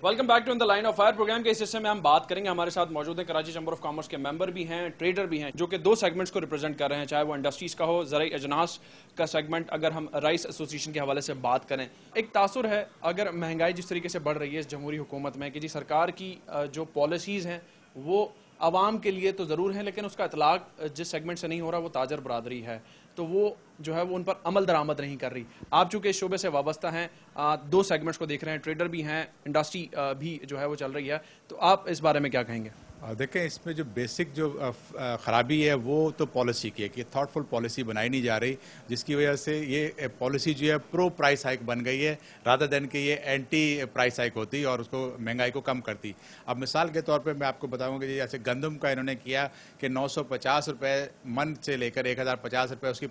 Welcome back to in the line of fire program के इस हिस्से में हम बात करेंगे। हमारे साथ मौजूद हैं कराची चैम्बर ऑफ कॉमर्स के मेंबर भी हैं, ट्रेडर भी हैं, जो कि दो सेगमेंट्स को रिप्रेजेंट कर रहे हैं, चाहे वो इंडस्ट्रीज का हो, ज़राई अजनास का सेगमेंट। अगर हम राइस एसोसिएशन के हवाले से बात करें, एक तासुर है अगर महंगाई जिस तरीके से बढ़ रही है इस जमहूरी हुकूमत में कि जी सरकार की जो पॉलिसीज़ हैं वो आवाम के लिए तो ज़रूर है, लेकिन उसका इतलाक जिस सेगमेंट से नहीं हो रहा वो ताजर बरादरी है, तो वो जो है वो उन पर अमल दरामद नहीं कर रही। आप चूंकि इस शोबे से वाबस्ता हैं, दो सेगमेंट्स को देख रहे हैं, ट्रेडर भी हैं, इंडस्ट्री भी जो है वो चल रही है, तो आप इस बारे में क्या कहेंगे? देखें, इसमें जो बेसिक जो ख़राबी है वो तो पॉलिसी की है कि थॉटफुल पॉलिसी बनाई नहीं जा रही, जिसकी वजह से ये पॉलिसी जो है प्रो प्राइस हाइक बन गई है रादर देन कि ये एंटी प्राइस हाइक होती और उसको महंगाई को कम करती। अब मिसाल के तौर पे मैं आपको बताऊंगा कि जैसे गंदम का इन्होंने किया कि 950 रुपये मन से लेकर 1050 रुपये उसकी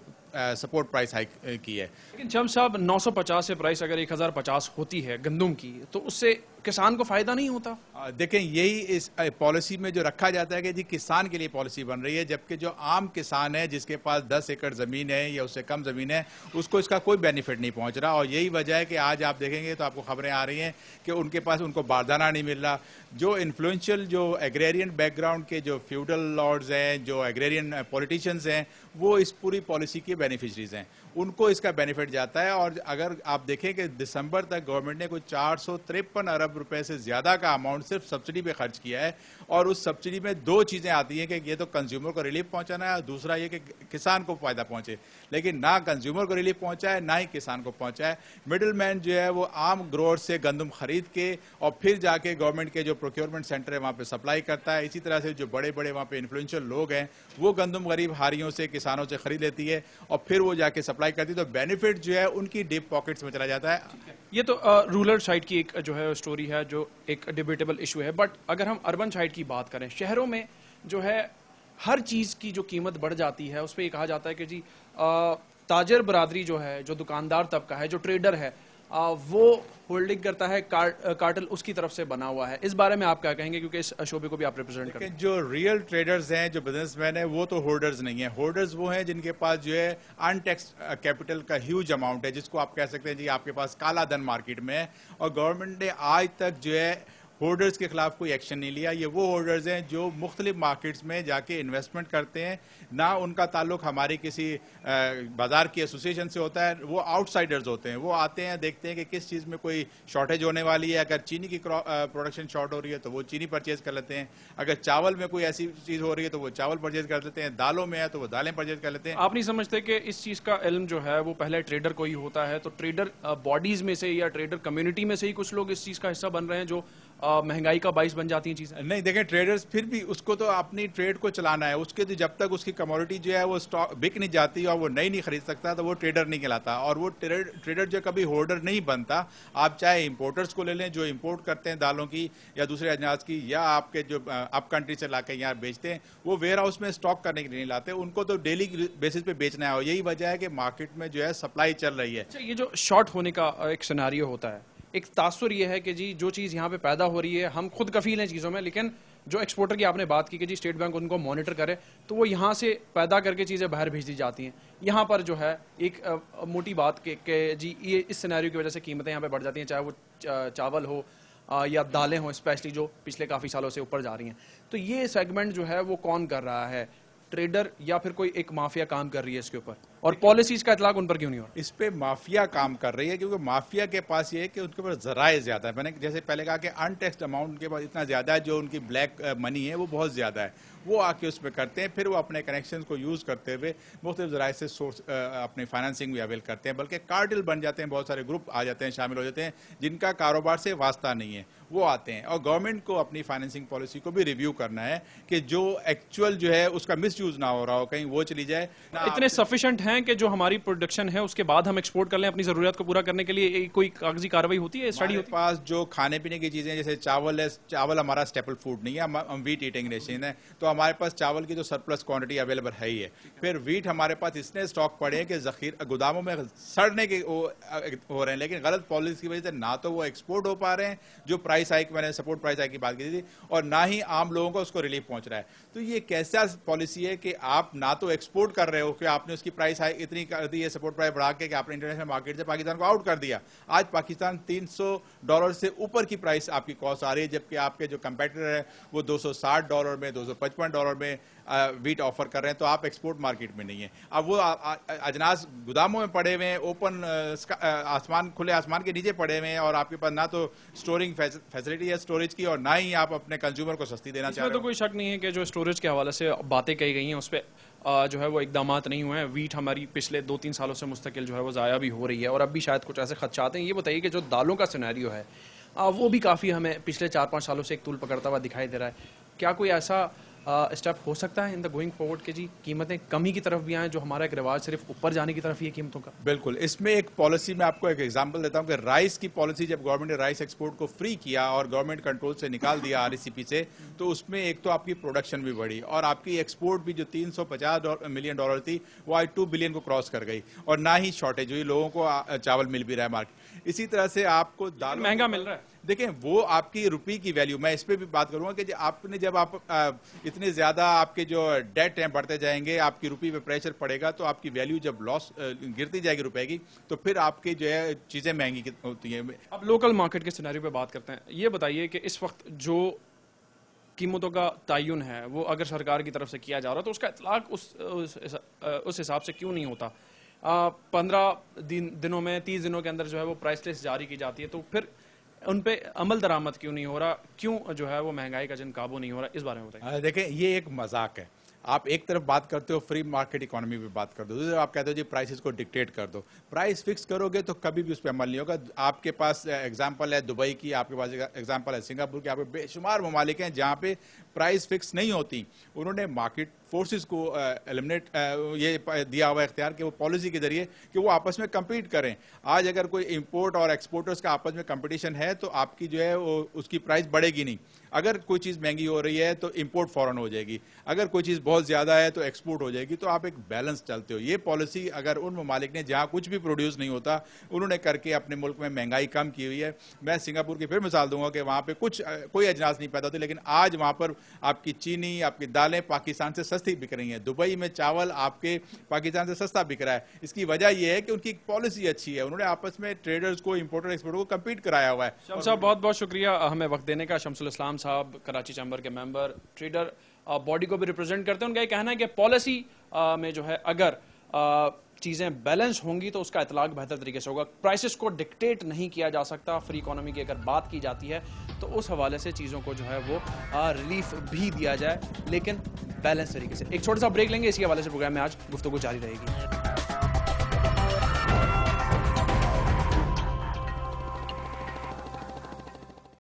सपोर्ट प्राइस हाइक की है। लेकिन जब साहब 950 से प्राइस अगर 1050 होती है गंदम की, तो उससे किसान को फायदा नहीं होता? देखें, यही इस पॉलिसी में जो रखा जाता है कि जी किसान के लिए पॉलिसी बन रही है, जबकि जो आम किसान है जिसके पास 10 एकड़ ज़मीन है या उससे कम ज़मीन है उसको इसका कोई बेनिफिट नहीं पहुंच रहा। और यही वजह है कि आज आप देखेंगे तो आपको खबरें आ रही हैं कि उनके पास उनको बारदाना नहीं मिल रहा। जो इन्फ्लुएंशियल जो एग्रेरियन बैकग्राउंड के जो फ्यूडल लॉर्ड्स हैं, जो एग्रेरियन पॉलिटिशियंस हैं, वो इस पूरी पॉलिसी के बेनिफिशरीज हैं, उनको इसका बेनिफिट जाता है। और अगर आप देखें कि दिसंबर तक गवर्नमेंट ने कुछ 453 अरब रुपए से ज़्यादा का अमाउंट सिर्फ सब्सिडी पे खर्च किया है, और उस सब्सिडी में दो चीज़ें आती हैं कि ये तो कंज्यूमर को रिलीफ पहुंचाना है और दूसरा ये कि किसान को फ़ायदा पहुंचे, लेकिन ना कंज्यूमर को रिलीफ पहुंचा है ना ही किसान को पहुंचा है। मिडिल मैन जो है वो आम ग्रोअर से गंदम खरीद के और फिर जाके गवर्नमेंट के जो प्रोक्योरमेंट सेंटर है वहाँ पे सप्लाई करता है। इसी तरह से जो बड़े बड़े वहाँ पे इन्फ्लुएंशियल लोग हैं वो गंदम गरीब हारियों से, किसानों से खरीद लेती है और फिर वो जाके सप्लाई करती है, तो बेनिफिट जो है उनकी डीप पॉकेट्स में चला जाता है। ये तो रूरल साइड की एक जो है स्टोरी है, जो एक डिबेटेबल इशू है। बट अगर हम अर्बन साइड की बात करें, शहरों में जो है हर चीज़ की जो कीमत बढ़ जाती है, उस पर ये कहा जाता है कि जी ताजर बरादरी जो है, जो दुकानदार तबका है, जो ट्रेडर है, वो होल्डिंग करता है, कार्टल उसकी तरफ से बना हुआ है। इस बारे में आप क्या कहेंगे, क्योंकि इस शोबे को भी आप रिप्रेजेंट करते हैं? जो रियल ट्रेडर्स हैं, जो बिजनेसमैन हैं, वो तो होल्डर्स नहीं है। होल्डर्स वो हैं जिनके पास जो है अनटैक्स कैपिटल का ह्यूज अमाउंट है, जिसको आप कह सकते हैं जी आपके पास काला धन मार्केट में है। और गवर्नमेंट ने आज तक जो है होल्डर्स के खिलाफ कोई एक्शन नहीं लिया। ये वो होल्डर्स हैं जो मुख्तलिफ मार्केट्स में जाके इन्वेस्टमेंट करते हैं, ना उनका ताल्लुक हमारी किसी बाजार की एसोसिएशन से होता है, वो आउटसाइडर्स होते हैं। वो आते हैं, देखते हैं कि किस चीज़ में कोई शॉर्टेज होने वाली है, अगर चीनी की प्रोडक्शन शॉर्ट हो रही है तो वो चीनी परचेज कर लेते हैं, अगर चावल में कोई ऐसी चीज़ हो रही है तो वो चावल परचेज कर लेते हैं, दालों में है तो वो दालें परचेज कर लेते हैं। आप नहीं समझते कि इस चीज़ का इल्म जो है वो पहले ट्रेडर को ही होता है? तो ट्रेडर बॉडीज़ में से या ट्रेडर कम्युनिटी में से ही कुछ लोग इस चीज़ का हिस्सा बन रहे हैं, जो महंगाई का बाइस बन जाती हैं चीज़ें? नहीं, देखें, ट्रेडर्स फिर भी उसको तो अपनी ट्रेड को चलाना है, उसके तो जब तक उसकी कमोडिटी जो है वो स्टॉक बिक नहीं जाती और वो नहीं खरीद सकता तो वो ट्रेडर नहीं कहलाता। और वो ट्रेडर जो कभी होल्डर नहीं बनता। आप चाहे इंपोर्टर्स को ले लें जो इंपोर्ट करते हैं दालों की या दूसरे अनाज की, या आपके जो अप कंट्री से ला के यहाँ बेचते हैं, वो वेयर हाउस में स्टॉक करने के लिए नहीं लाते, उनको तो डेली बेसिस पे बेचना है। और यही वजह है कि मार्केट में जो है सप्लाई चल रही है। अच्छा, ये जो शॉर्ट होने का एक सिनेरियो होता है, एक तासुर ये है कि जी जो चीज़ यहाँ पे पैदा हो रही है, हम खुद कफील हैं चीज़ों में, लेकिन जो एक्सपोर्टर की आपने बात की कि जी स्टेट बैंक उनको मॉनिटर करे, तो वो यहाँ से पैदा करके चीज़ें बाहर भेज दी जाती हैं। यहाँ पर जो है एक मोटी बात कि जी ये इस सिनेरियो की वजह से कीमतें यहाँ पे बढ़ जाती हैं, चाहे वो चावल हो या दालें हो, स्पेशली जो पिछले काफ़ी सालों से ऊपर जा रही हैं। तो ये सेगमेंट जो है वो कौन कर रहा है, ट्रेडर या फिर कोई एक माफिया काम कर रही है इसके ऊपर? और पॉलिसीज का इतलाक उन पर क्यों नहीं हो रहा? इस पे माफिया काम कर रही है, क्योंकि माफिया के पास ये है कि उनके पास जराए ज्यादा है। मैंने जैसे पहले कहा कि अनटैक्स्ड अमाउंट उनके पास इतना ज्यादा है, जो उनकी ब्लैक मनी है वो बहुत ज्यादा है, वो आके उस पर करते हैं, फिर वो अपने कनेक्शंस को यूज करते हुए मुख्तलिफ जराए से सोर्स अपनी फाइनेंसिंग भी अवेल करते हैं, बल्कि कार्टेल बन जाते हैं। बहुत सारे ग्रुप आ जाते हैं, शामिल हो जाते हैं, जिनका कारोबार से वास्ता नहीं है, वो आते हैं। और गवर्नमेंट को अपनी फाइनेंसिंग पॉलिसी को भी रिव्यू करना है कि जो एक्चुअल जो है उसका मिसयूज ना हो रहा हो, कहीं वो चली जाए। इतने सफिशिएंट हैं कि जो हमारी प्रोडक्शन है उसके बाद हम एक्सपोर्ट कर लें अपनी जरूरत को पूरा करने के लिए? कोई कागजी कार्रवाई होती है, स्टडी होती है? पास जो खाने पीने की चीजें, जैसे चावल है, चावल हमारा स्टेपल फूड नहीं है, हम वीट ईटिंग नेशन है, तो हमारे पास चावल की तो सरप्लस क्वांटिटी अवेलेबल है ही है। फिर वीट हमारे पास इतने स्टॉक पड़े हैं कि जखीर गोदामों में सड़ने के हो रहे हैं, लेकिन गलत पॉलिसी की वजह से ना तो वो एक्सपोर्ट हो पा रहे हैं, जो प्राइस हाइक, मैंने सपोर्ट प्राइस हाइक की बात की थी, और ना ही आम लोगों को उसको रिलीफ पहुंच रहा है। तो ये कैसा पॉलिसी है कि आप ना तो एक्सपोर्ट कर रहे हो कि आपने उसकी प्राइस प्राइस हाई इतनी कर दी है, सपोर्ट प्राइस बढ़ा के कि आपने इंटरनेशनल मार्केट से पाकिस्तान को आउट कर दिया। आज पाकिस्तान $300 से ऊपर की प्राइस आपकी कॉस्ट आ रही है, जबकि आपके जो कंपेटिटर है वो $260 में, $255 में वीट ऑफर कर रहे हैं। तो आप एक्सपोर्ट मार्केट में नहीं है। अब वो अजनास गोदामों में पड़े हुए हैं, ओपन आसमान, खुले आसमान के नीचे पड़े हुए हैं, और आपके पास ना तो स्टोरिंग फैसिलिटी है स्टोरेज की, और ना ही आप अपने कंज्यूमर को सस्ती देना चाह रहे हो। तो कोई शक नहीं है कि जो स्टोरेज के हवाले से बातें कही गई हैं उस पर जो है वो इकदामात नहीं हुए हैं। वीट हमारी पिछले 2-3 सालों से मुस्तकिल जो है वो ज़ाया भी हो रही है, और अब भी शायद कुछ ऐसे खदशात हैं। ये बताइए कि जो दालों का सिनेरियो है वो भी काफ़ी हमें पिछले 4-5 सालों से एक तूल पकड़ता हुआ दिखाई दे रहा है। क्या कोई ऐसा स्टेप हो सकता है इन द गोइंग फॉरवर्ड के जी कीमतें कमी की तरफ भी आएँ, जो हमारा एक रिवाज सिर्फ ऊपर जाने की तरफ ही है कीमतों का? बिल्कुल, इसमें एक पॉलिसी में आपको एक एग्जांपल देता हूं कि राइस की पॉलिसी, जब गवर्नमेंट ने राइस एक्सपोर्ट को फ्री किया और गवर्नमेंट कंट्रोल से निकाल दिया RECP से, तो उसमें एक तो आपकी प्रोडक्शन भी बढ़ी और आपकी एक्सपोर्ट भी जो $350 मिलियन थी वो आज 2 बिलियन को क्रॉस कर गई, और ना ही शॉर्टेज हुई, लोगों को चावल मिल भी रहा है मार्केट। इसी तरह से आपको दाल महंगा मिल रहा है। देखें, वो आपकी रुपये की वैल्यू, मैं इस पर भी बात करूंगा कि आपने जब आप इतने ज्यादा आपके जो डेट हैं बढ़ते जाएंगे, आपकी रुपये पे प्रेशर पड़ेगा, तो आपकी वैल्यू जब लॉस गिरती जाएगी रुपए की, तो फिर आपकी जो है चीजें महंगी होती हैं। अब लोकल मार्केट के सिनेरियो पे बात करते हैं। ये बताइए कि इस वक्त जो कीमतों का तयन है वो अगर सरकार की तरफ से किया जा रहा है, तो उसका इतलाक उस हिसाब से क्यों नहीं होता? 15 दिनों में, 30 दिनों के अंदर जो है वो प्राइस लिस्ट जारी की जाती है, तो फिर उन पे अमल दरामद क्यों नहीं हो रहा? क्यों जो है वो महंगाई का जिन काबू नहीं हो रहा? इस बारे में बताइए। देखें, ये एक मजाक है। आप एक तरफ बात करते हो फ्री मार्केट इकोनॉमी पे बात कर दो, दूसरी तरफ आप कहते हो जी प्राइसेस को डिक्टेट कर दो। प्राइस फिक्स करोगे तो कभी भी उस पर अमल नहीं होगा। आपके पास एग्जांपल है दुबई की, आपके पास एग्जांपल है सिंगापुर की, यहाँ पे बेशुमार ममालिक हैं जहाँ पे प्राइस फिक्स नहीं होती। उन्होंने मार्केट फोर्सेस को एलिमिनेट ये दिया हुआ इख्तियार कि वो पॉलिसी के जरिए कि वो आपस में कम्पीट करें। आज अगर कोई इंपोर्ट और एक्सपोर्टर्स का आपस में कंपटीशन है तो आपकी जो है वो उसकी प्राइस बढ़ेगी नहीं। अगर कोई चीज़ महंगी हो रही है तो इंपोर्ट फौरन हो जाएगी, अगर कोई चीज़ बहुत ज़्यादा है तो एक्सपोर्ट हो जाएगी। तो आप एक बैलेंस चलते हो। ये पॉलिसी अगर उन ममालिक ने जहाँ कुछ भी प्रोड्यूस नहीं होता उन्होंने करके अपने मुल्क में महंगाई कम की हुई है। मैं सिंगापुर की फिर मिसाल दूंगा कि वहाँ पे कोई अजनास नहीं पैदा होती, लेकिन आज वहाँ पर आपकी चीनी, आपकी दालें पाकिस्तान से सस्ती बिक रही हैं। दुबई में चावल आपके पाकिस्तान से सस्ता बिक रहा है। इसकी वजह यह है कि उनकी पॉलिसी अच्छी है, उन्होंने आपस में ट्रेडर्स को, इंपोर्टर एक्सपोर्टर को कम्पीट कराया हुआ है। शम्स साहब, बहुत बहुत शुक्रिया हमें वक्त देने का। शम्सुल इस्लाम साहब कराची चैम्बर के मेंबर, ट्रेडर बॉडी को भी रिप्रेजेंट करते हैं। उनका ये कहना है कि पॉलिसी में जो है अगर चीज़ें बैलेंस होंगी तो उसका इतलाक बेहतर तरीके से होगा। प्राइसेस को डिक्टेट नहीं किया जा सकता। फ्री इकोनॉमी की अगर बात की जाती है तो उस हवाले से चीज़ों को जो है वो रिलीफ भी दिया जाए, लेकिन बैलेंस तरीके से। एक छोटा सा ब्रेक लेंगे, इसी हवाले से प्रोग्राम में आज गुफ्तगू जारी रहेगी।